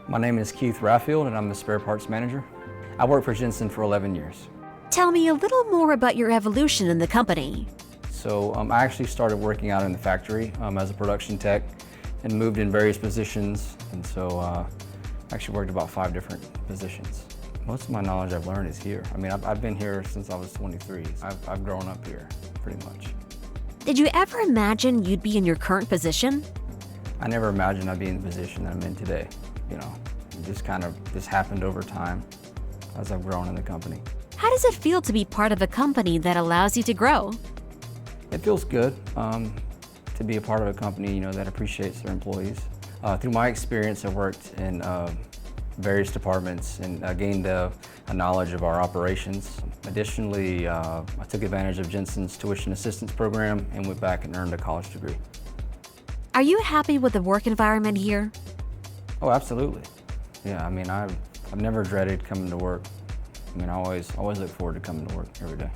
My name is Keith Raffield and I'm the spare parts manager. I worked for Jensen for 11 years. Tell me a little more about your evolution in the company. So I actually started working out in the factory as a production tech and moved in various positions. And so I actually worked about 5 different positions. Most of my knowledge I've learned is here. I mean, I've been here since I was 23. I've grown up here pretty much. Did you ever imagine you'd be in your current position? I never imagined I'd be in the position that I'm in today. You know, it just happened over time as I've grown in the company. How does it feel to be part of a company that allows you to grow? It feels good to be a part of a company, that appreciates their employees. Through my experience, I've worked in various departments and gained a knowledge of our operations. Additionally, I took advantage of Jensen's tuition assistance program and went back and earned a college degree. Are you happy with the work environment here? Oh, absolutely. Yeah, I mean, I've never dreaded coming to work. I mean, I always look forward to coming to work every day.